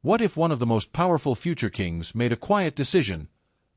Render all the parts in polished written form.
What if one of the most powerful future kings made a quiet decision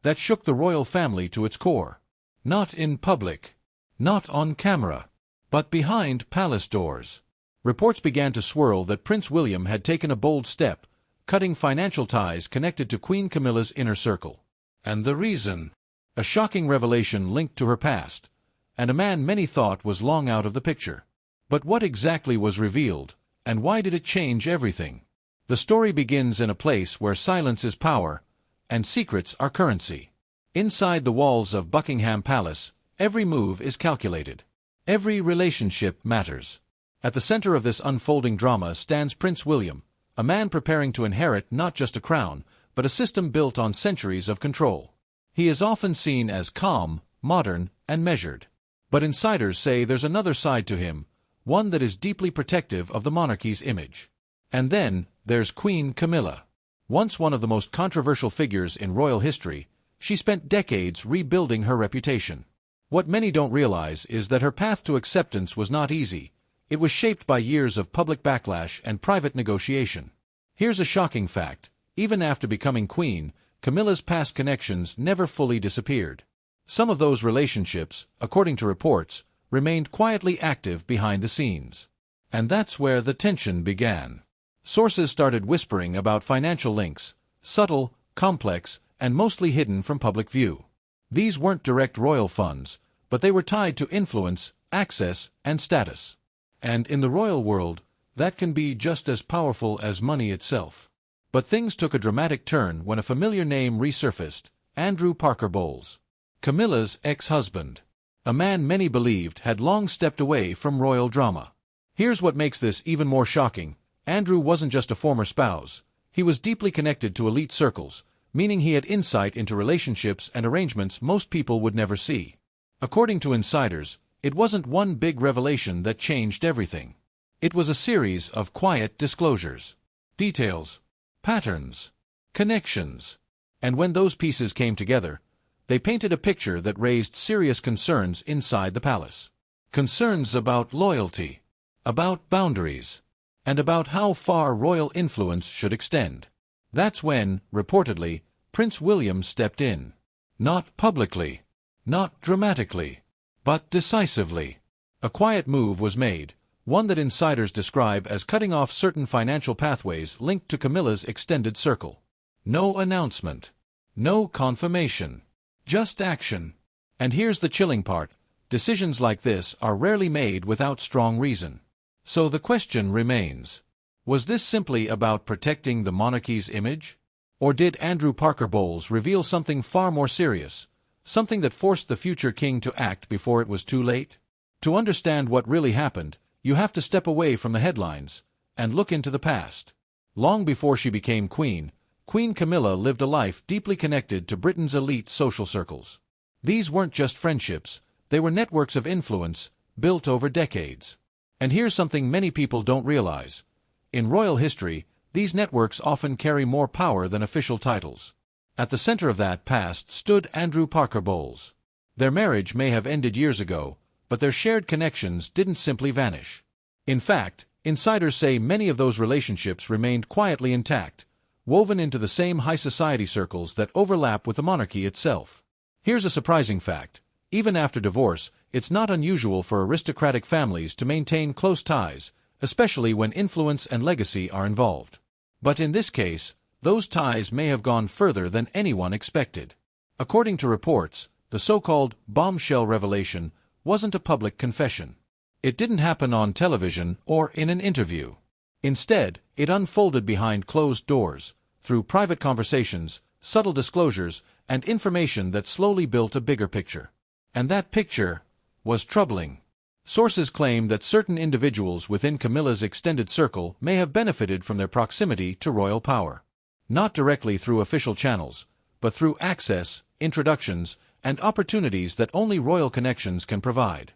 that shook the royal family to its core? Not in public, not on camera, but behind palace doors. Reports began to swirl that Prince William had taken a bold step, cutting financial ties connected to Queen Camilla's inner circle. And the reason? A shocking revelation linked to her past, and a man many thought was long out of the picture. But what exactly was revealed, and why did it change everything? The story begins in a place where silence is power, and secrets are currency. Inside the walls of Buckingham Palace, every move is calculated. Every relationship matters. At the center of this unfolding drama stands Prince William, a man preparing to inherit not just a crown, but a system built on centuries of control. He is often seen as calm, modern, and measured. But insiders say there's another side to him, one that is deeply protective of the monarchy's image. And then, there's Queen Camilla. Once one of the most controversial figures in royal history, she spent decades rebuilding her reputation. What many don't realize is that her path to acceptance was not easy. It was shaped by years of public backlash and private negotiation. Here's a shocking fact. Even after becoming queen, Camilla's past connections never fully disappeared. Some of those relationships, according to reports, remained quietly active behind the scenes. And that's where the tension began. Sources started whispering about financial links, subtle, complex, and mostly hidden from public view. These weren't direct royal funds, but they were tied to influence, access, and status. And in the royal world, that can be just as powerful as money itself. But things took a dramatic turn when a familiar name resurfaced: Andrew Parker Bowles, Camilla's ex-husband. A man many believed had long stepped away from royal drama. Here's what makes this even more shocking. Andrew wasn't just a former spouse. He was deeply connected to elite circles, meaning he had insight into relationships and arrangements most people would never see. According to insiders, it wasn't one big revelation that changed everything. It was a series of quiet disclosures. Details, patterns, connections. And when those pieces came together, they painted a picture that raised serious concerns inside the palace. Concerns about loyalty, about boundaries, and about how far royal influence should extend. That's when, reportedly, Prince William stepped in. Not publicly, not dramatically, but decisively. A quiet move was made, one that insiders describe as cutting off certain financial pathways linked to Camilla's extended circle. No announcement, no confirmation, just action. And here's the chilling part: decisions like this are rarely made without strong reason. So the question remains, was this simply about protecting the monarchy's image? Or did Andrew Parker Bowles reveal something far more serious, something that forced the future king to act before it was too late? To understand what really happened, you have to step away from the headlines and look into the past. Long before she became queen, Queen Camilla lived a life deeply connected to Britain's elite social circles. These weren't just friendships, they were networks of influence, built over decades. And here's something many people don't realize. In royal history, these networks often carry more power than official titles. At the center of that past stood Andrew Parker Bowles. Their marriage may have ended years ago, but their shared connections didn't simply vanish. In fact, insiders say many of those relationships remained quietly intact, woven into the same high society circles that overlap with the monarchy itself. Here's a surprising fact. Even after divorce, it's not unusual for aristocratic families to maintain close ties, especially when influence and legacy are involved. But in this case, those ties may have gone further than anyone expected. According to reports, the so-called Bombshell revelation wasn't a public confession. It didn't happen on television or in an interview. Instead, it unfolded behind closed doors, through private conversations, subtle disclosures, and information that slowly built a bigger picture. And that picture was troubling. Sources claim that certain individuals within Camilla's extended circle may have benefited from their proximity to royal power. Not directly through official channels, but through access, introductions, and opportunities that only royal connections can provide.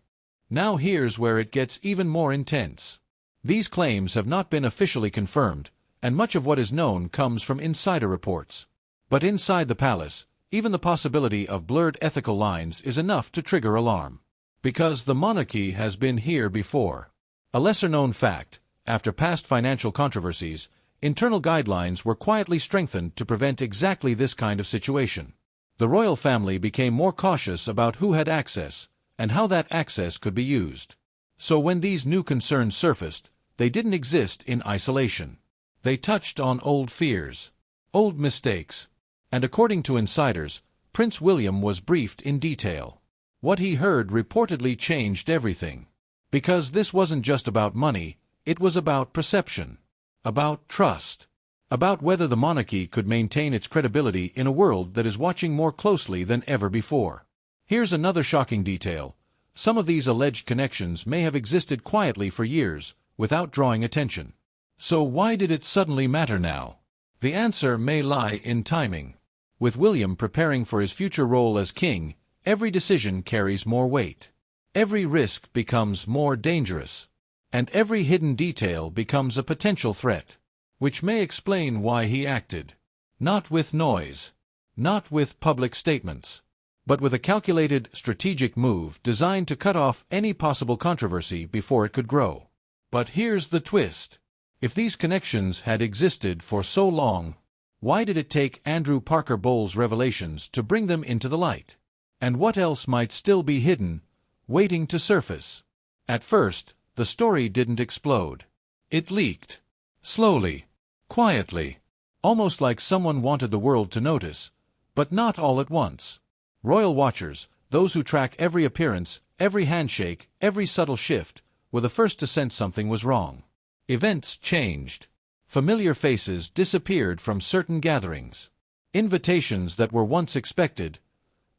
Now here's where it gets even more intense. These claims have not been officially confirmed, and much of what is known comes from insider reports. But inside the palace, even the possibility of blurred ethical lines is enough to trigger alarm. Because the monarchy has been here before. A lesser-known fact, after past financial controversies, Internal guidelines were quietly strengthened to prevent exactly this kind of situation. The royal family became more cautious about who had access, and how that access could be used. So when these new concerns surfaced, they didn't exist in isolation. They touched on old fears, old mistakes, and according to insiders, Prince William was briefed in detail. What he heard reportedly changed everything. Because this wasn't just about money, it was about perception, about trust, about whether the monarchy could maintain its credibility in a world that is watching more closely than ever before. Here's another shocking detail. Some of these alleged connections may have existed quietly for years, without drawing attention. So why did it suddenly matter now? The answer may lie in timing. With William preparing for his future role as king, every decision carries more weight. Every risk becomes more dangerous. And every hidden detail becomes a potential threat. Which may explain why he acted. Not with noise. Not with public statements. But with a calculated, strategic move designed to cut off any possible controversy before it could grow. But here's the twist. If these connections had existed for so long, why did it take Andrew Parker Bowles' revelations to bring them into the light? And what else might still be hidden, waiting to surface? At first, the story didn't explode. It leaked. Slowly. Quietly. Almost like someone wanted the world to notice, but not all at once. Royal watchers, those who track every appearance, every handshake, every subtle shift, were the first to sense something was wrong. Events changed. Familiar faces disappeared from certain gatherings. Invitations that were once expected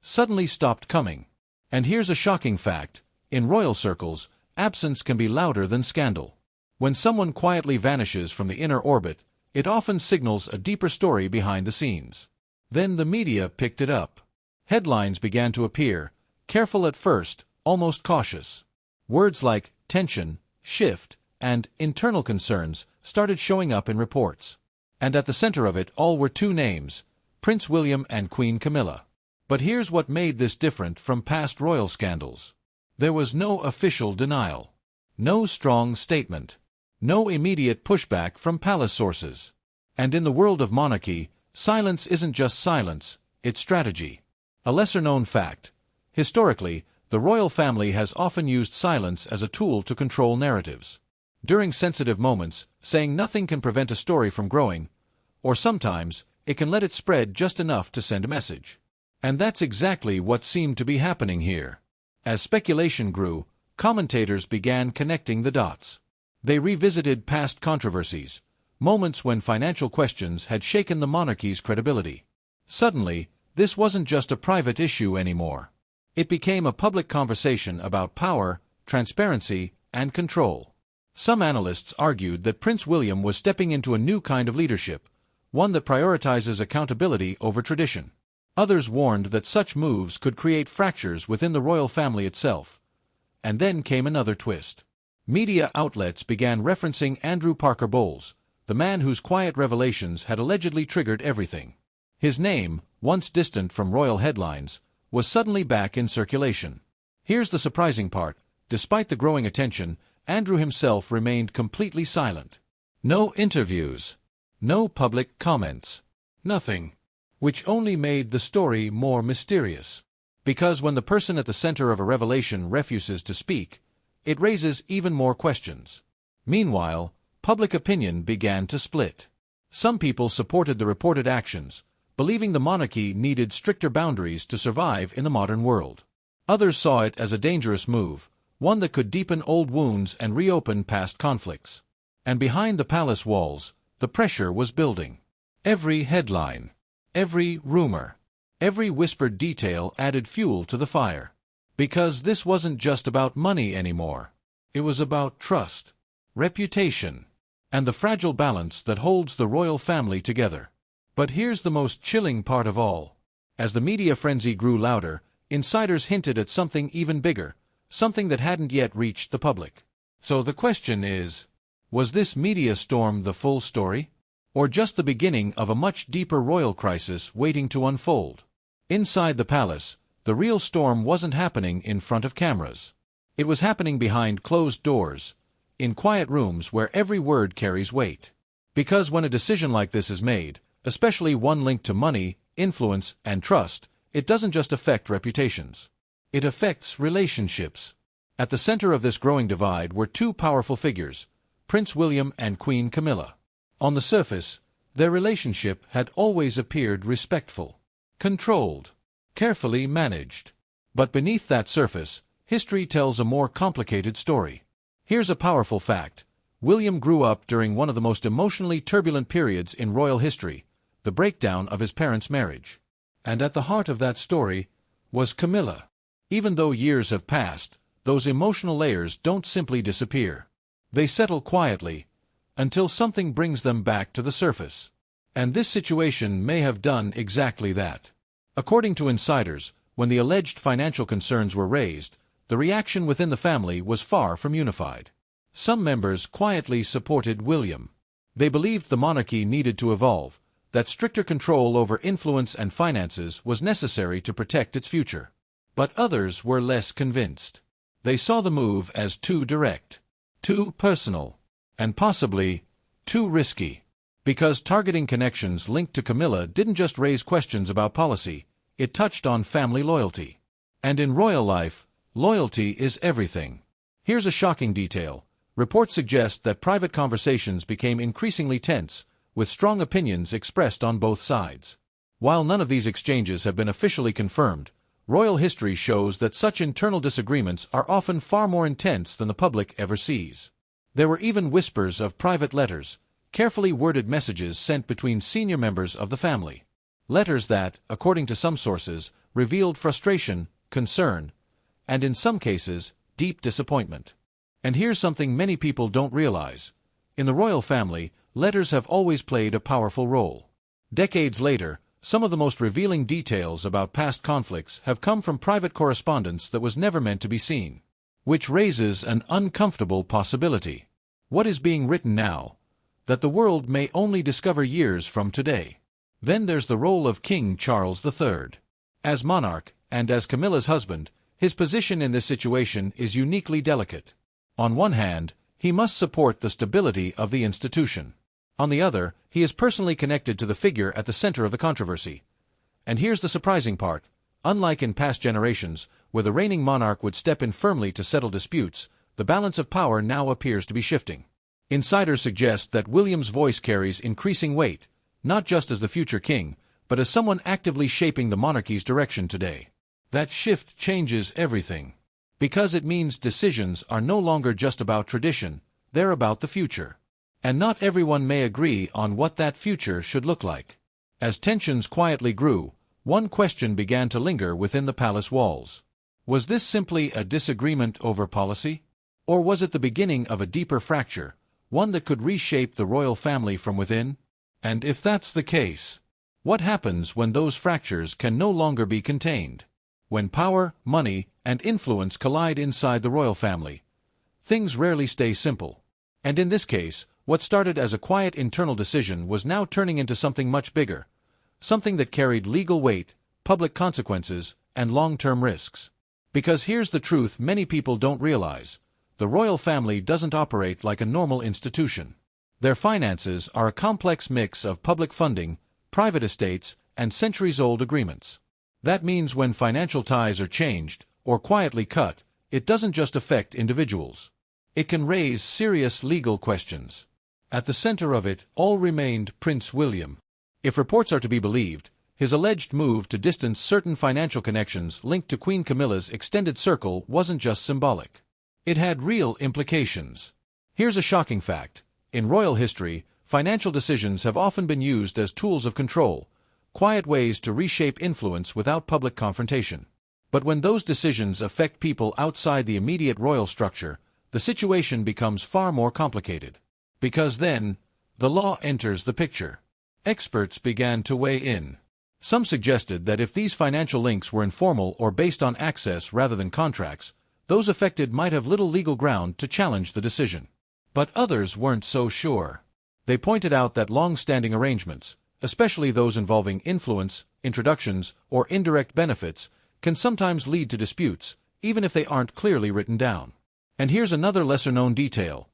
suddenly stopped coming. And here's a shocking fact. In royal circles, absence can be louder than scandal. When someone quietly vanishes from the inner orbit, it often signals a deeper story behind the scenes. Then the media picked it up. Headlines began to appear, careful at first, almost cautious. Words like tension, shift, and internal concerns started showing up in reports. And at the center of it all were two names, Prince William and Queen Camilla. But here's what made this different from past royal scandals. There was no official denial. No strong statement. No immediate pushback from palace sources. And in the world of monarchy, silence isn't just silence, it's strategy. A lesser-known fact. Historically, the royal family has often used silence as a tool to control narratives. During sensitive moments, saying nothing can prevent a story from growing, or sometimes, it can let it spread just enough to send a message. And that's exactly what seemed to be happening here. As speculation grew, commentators began connecting the dots. They revisited past controversies, moments when financial questions had shaken the monarchy's credibility. Suddenly, this wasn't just a private issue anymore. It became a public conversation about power, transparency, and control. Some analysts argued that Prince William was stepping into a new kind of leadership, one that prioritizes accountability over tradition. Others warned that such moves could create fractures within the royal family itself. And then came another twist. Media outlets began referencing Andrew Parker Bowles, the man whose quiet revelations had allegedly triggered everything. His name, once distant from royal headlines, was suddenly back in circulation. Here's the surprising part. Despite the growing attention, Andrew himself remained completely silent. No interviews. No public comments. Nothing. Which only made the story more mysterious. Because when the person at the center of a revelation refuses to speak, it raises even more questions. Meanwhile, public opinion began to split. Some people supported the reported actions, believing the monarchy needed stricter boundaries to survive in the modern world. Others saw it as a dangerous move, one that could deepen old wounds and reopen past conflicts. And behind the palace walls, the pressure was building. Every headline, every rumor, every whispered detail added fuel to the fire. Because this wasn't just about money anymore. It was about trust, reputation, and the fragile balance that holds the royal family together. But here's the most chilling part of all. As the media frenzy grew louder, insiders hinted at something even bigger, something that hadn't yet reached the public. So the question is, was this media storm the full story? Or just the beginning of a much deeper royal crisis waiting to unfold? Inside the palace, the real storm wasn't happening in front of cameras. It was happening behind closed doors, in quiet rooms where every word carries weight. Because when a decision like this is made, especially one linked to money, influence, and trust, it doesn't just affect reputations. It affects relationships. At the center of this growing divide were two powerful figures, Prince William and Queen Camilla. On the surface, their relationship had always appeared respectful, controlled, carefully managed. But beneath that surface, history tells a more complicated story. Here's a powerful fact. William grew up during one of the most emotionally turbulent periods in royal history, the breakdown of his parents' marriage. And at the heart of that story was Camilla. Even though years have passed, those emotional layers don't simply disappear. They settle quietly, until something brings them back to the surface. And this situation may have done exactly that. According to insiders, when the alleged financial concerns were raised, the reaction within the family was far from unified. Some members quietly supported William. They believed the monarchy needed to evolve, that stricter control over influence and finances was necessary to protect its future. But others were less convinced. They saw the move as too direct, too personal, and possibly too risky. Because targeting connections linked to Camilla didn't just raise questions about policy, it touched on family loyalty. And in royal life, loyalty is everything. Here's a shocking detail. Reports suggest that private conversations became increasingly tense, with strong opinions expressed on both sides. While none of these exchanges have been officially confirmed, royal history shows that such internal disagreements are often far more intense than the public ever sees. There were even whispers of private letters, carefully worded messages sent between senior members of the family. Letters that, according to some sources, revealed frustration, concern, and in some cases, deep disappointment. And here's something many people don't realize. In the royal family, letters have always played a powerful role. Decades later, some of the most revealing details about past conflicts have come from private correspondence that was never meant to be seen. Which raises an uncomfortable possibility. What is being written now, that the world may only discover years from today? Then there's the role of King Charles III. As monarch, and as Camilla's husband, his position in this situation is uniquely delicate. On one hand, he must support the stability of the institution. On the other, he is personally connected to the figure at the center of the controversy. And here's the surprising part. Unlike in past generations, where the reigning monarch would step in firmly to settle disputes, the balance of power now appears to be shifting. Insiders suggest that William's voice carries increasing weight, not just as the future king, but as someone actively shaping the monarchy's direction today. That shift changes everything. Because it means decisions are no longer just about tradition, they're about the future. And not everyone may agree on what that future should look like. As tensions quietly grew, one question began to linger within the palace walls. Was this simply a disagreement over policy? Or was it the beginning of a deeper fracture, one that could reshape the royal family from within? And if that's the case, what happens when those fractures can no longer be contained? When power, money, and influence collide inside the royal family, things rarely stay simple. And in this case, what started as a quiet internal decision was now turning into something much bigger, something that carried legal weight, public consequences, and long-term risks. Because here's the truth many people don't realize. The royal family doesn't operate like a normal institution. Their finances are a complex mix of public funding, private estates, and centuries-old agreements. That means when financial ties are changed, or quietly cut, it doesn't just affect individuals. It can raise serious legal questions. At the center of it all remained Prince William. If reports are to be believed, his alleged move to distance certain financial connections linked to Queen Camilla's extended circle wasn't just symbolic. It had real implications. Here's a shocking fact. In royal history, financial decisions have often been used as tools of control, quiet ways to reshape influence without public confrontation. But when those decisions affect people outside the immediate royal structure, the situation becomes far more complicated. Because then, the law enters the picture. Experts began to weigh in. Some suggested that if these financial links were informal or based on access rather than contracts, those affected might have little legal ground to challenge the decision. But others weren't so sure. They pointed out that long-standing arrangements, especially those involving influence, introductions, or indirect benefits, can sometimes lead to disputes, even if they aren't clearly written down. And here's another lesser-known detail.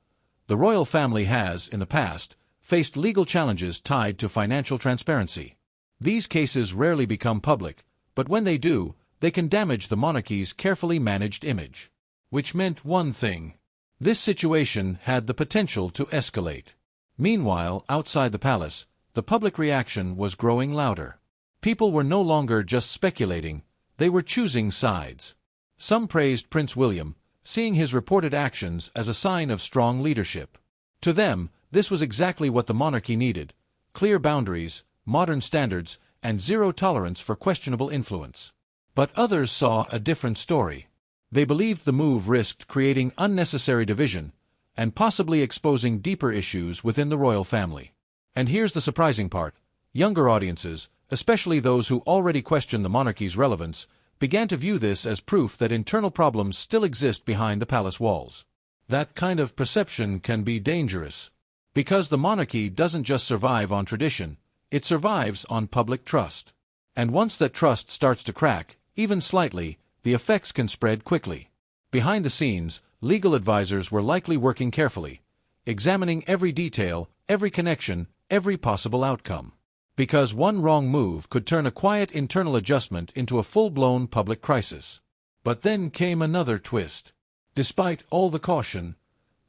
The royal family has, in the past, faced legal challenges tied to financial transparency. These cases rarely become public, but when they do, they can damage the monarchy's carefully managed image. Which meant one thing. This situation had the potential to escalate. Meanwhile, outside the palace, the public reaction was growing louder. People were no longer just speculating, they were choosing sides. Some praised Prince William, seeing his reported actions as a sign of strong leadership. To them, this was exactly what the monarchy needed: clear boundaries, modern standards, and zero tolerance for questionable influence. But others saw a different story. They believed the move risked creating unnecessary division and possibly exposing deeper issues within the royal family. And here's the surprising part. Younger audiences, especially those who already questioned the monarchy's relevance, began to view this as proof that internal problems still exist behind the palace walls. That kind of perception can be dangerous. Because the monarchy doesn't just survive on tradition, it survives on public trust. And once that trust starts to crack, even slightly, the effects can spread quickly. Behind the scenes, legal advisors were likely working carefully, examining every detail, every connection, every possible outcome. Because one wrong move could turn a quiet internal adjustment into a full-blown public crisis. But then came another twist. Despite all the caution,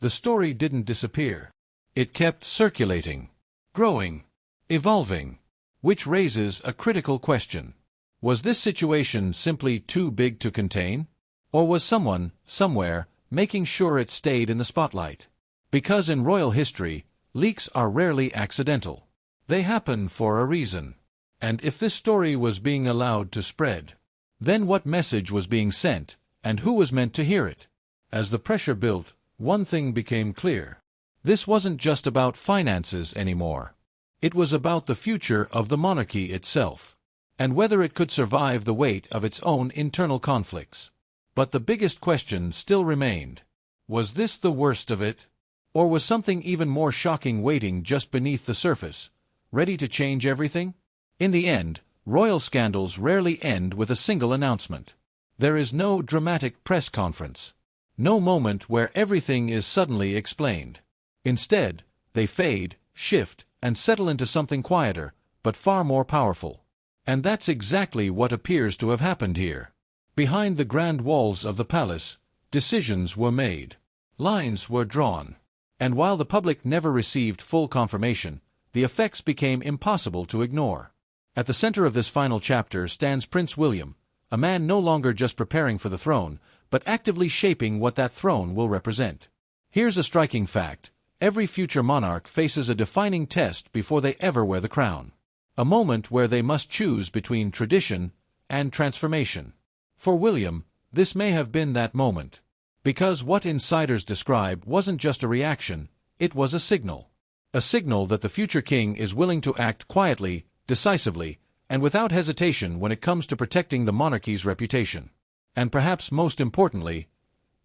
the story didn't disappear. It kept circulating, growing, evolving. Which raises a critical question. Was this situation simply too big to contain? Or was someone, somewhere, making sure it stayed in the spotlight? Because in royal history, leaks are rarely accidental. They happen for a reason. And if this story was being allowed to spread, then what message was being sent, and who was meant to hear it? As the pressure built, one thing became clear. This wasn't just about finances anymore. It was about the future of the monarchy itself, and whether it could survive the weight of its own internal conflicts. But the biggest question still remained. Was this the worst of it? Or was something even more shocking waiting just beneath the surface, ready to change everything? In the end, royal scandals rarely end with a single announcement. There is no dramatic press conference. No moment where everything is suddenly explained. Instead, they fade, shift, and settle into something quieter, but far more powerful. And that's exactly what appears to have happened here. Behind the grand walls of the palace, decisions were made. Lines were drawn. And while the public never received full confirmation, the effects became impossible to ignore. At the center of this final chapter stands Prince William, a man no longer just preparing for the throne, but actively shaping what that throne will represent. Here's a striking fact. Every future monarch faces a defining test before they ever wear the crown. A moment where they must choose between tradition and transformation. For William, this may have been that moment. Because what insiders describe wasn't just a reaction, it was a signal. A signal that the future king is willing to act quietly, decisively, and without hesitation when it comes to protecting the monarchy's reputation. And perhaps most importantly,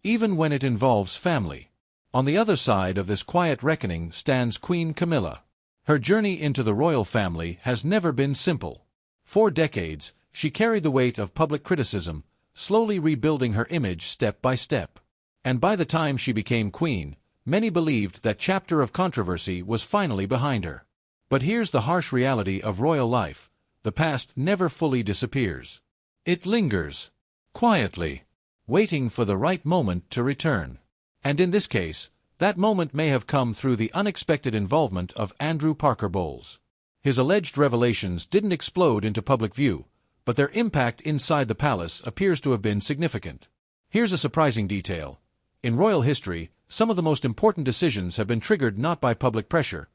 even when it involves family. On the other side of this quiet reckoning stands Queen Camilla. Her journey into the royal family has never been simple. For decades, she carried the weight of public criticism, slowly rebuilding her image step by step. And by the time she became queen, many believed that chapter of controversy was finally behind her. But here's the harsh reality of royal life. The past never fully disappears. It lingers, quietly, waiting for the right moment to return. And in this case, that moment may have come through the unexpected involvement of Andrew Parker Bowles. His alleged revelations didn't explode into public view, but their impact inside the palace appears to have been significant. Here's a surprising detail. In royal history, some of the most important decisions have been triggered not by public pressure,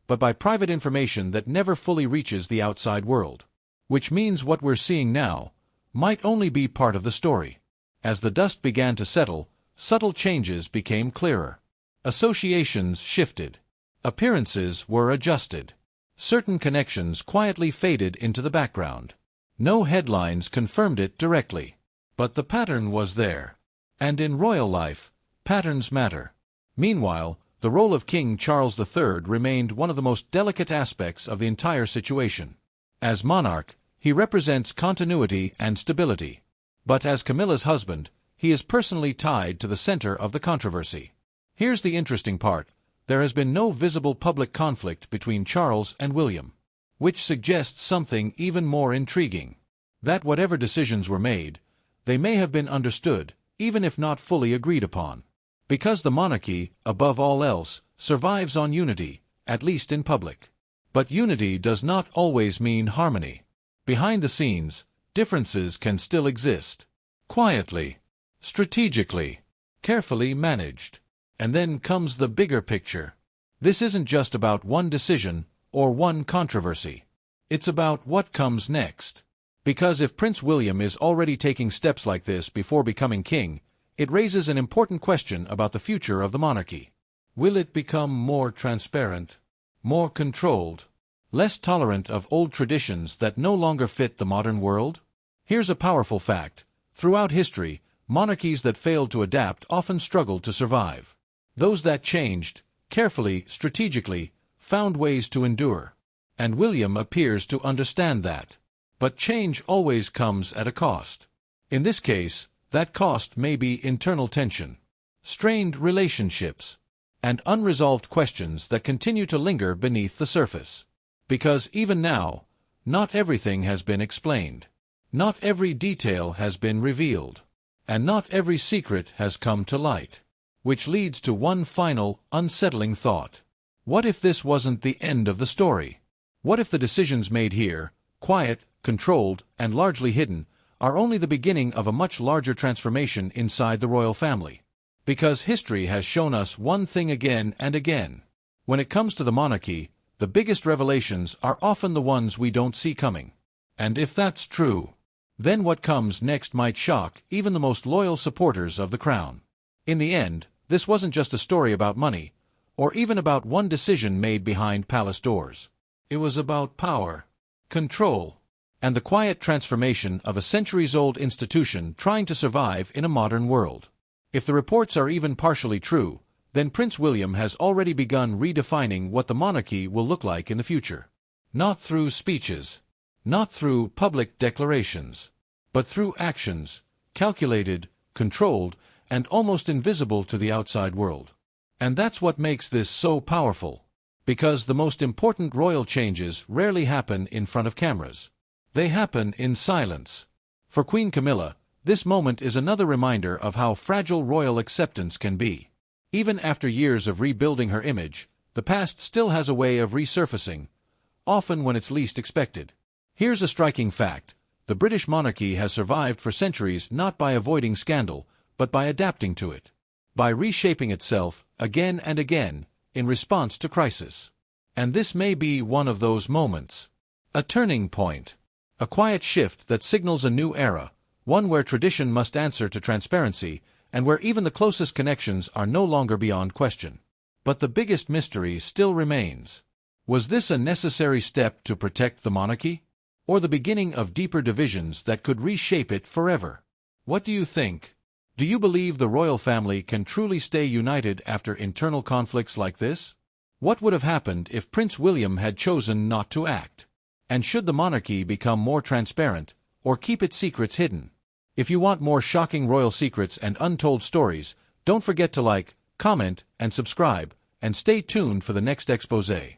but by private information that never fully reaches the outside world. Which means what we're seeing now might only be part of the story. As the dust began to settle, subtle changes became clearer. Associations shifted. Appearances were adjusted. Certain connections quietly faded into the background. No headlines confirmed it directly. But the pattern was there. And in royal life, patterns matter. Meanwhile, the role of King Charles III remained one of the most delicate aspects of the entire situation. As monarch, he represents continuity and stability. But as Camilla's husband, he is personally tied to the center of the controversy. Here's the interesting part. there has been no visible public conflict between Charles and William, which suggests something even more intriguing. That whatever decisions were made, they may have been understood, even if not fully agreed upon. Because the monarchy, above all else, survives on unity, at least in public. But unity does not always mean harmony. Behind the scenes, differences can still exist. Quietly, strategically, carefully managed. And then comes the bigger picture. This isn't just about one decision or one controversy. It's about what comes next. Because if Prince William is already taking steps like this before becoming king, it raises an important question about the future of the monarchy. Will it become more transparent, more controlled, less tolerant of old traditions that no longer fit the modern world? Here's a powerful fact. Throughout history, monarchies that failed to adapt often struggled to survive. Those that changed, carefully, strategically, found ways to endure. And William appears to understand that. But change always comes at a cost. In this case, that cost may be internal tension, strained relationships, and unresolved questions that continue to linger beneath the surface. Because even now, not everything has been explained. Not every detail has been revealed. And not every secret has come to light. Which leads to one final, unsettling thought. What if this wasn't the end of the story? What if the decisions made here, quiet, controlled, and largely hidden, are only the beginning of a much larger transformation inside the royal family? Because history has shown us one thing again and again. When it comes to the monarchy, the biggest revelations are often the ones we don't see coming. And if that's true, then what comes next might shock even the most loyal supporters of the crown. In the end, this wasn't just a story about money, or even about one decision made behind palace doors. It was about power, control, and the quiet transformation of a centuries-old institution trying to survive in a modern world. If the reports are even partially true, then Prince William has already begun redefining what the monarchy will look like in the future. Not through speeches, not through public declarations, but through actions, calculated, controlled, and almost invisible to the outside world. And that's what makes this so powerful. Because the most important royal changes rarely happen in front of cameras. They happen in silence. For Queen Camilla, this moment is another reminder of how fragile royal acceptance can be. Even after years of rebuilding her image, the past still has a way of resurfacing, often when it's least expected. Here's a striking fact. The British monarchy has survived for centuries not by avoiding scandal, but by adapting to it. By reshaping itself, again and again, in response to crisis. And this may be one of those moments. A turning point. A quiet shift that signals a new era, one where tradition must answer to transparency, and where even the closest connections are no longer beyond question. But the biggest mystery still remains. Was this a necessary step to protect the monarchy? Or the beginning of deeper divisions that could reshape it forever? What do you think? Do you believe the royal family can truly stay united after internal conflicts like this? What would have happened if Prince William had chosen not to act? And should the monarchy become more transparent, or keep its secrets hidden? If you want more shocking royal secrets and untold stories, don't forget to like, comment, and subscribe, and stay tuned for the next exposé.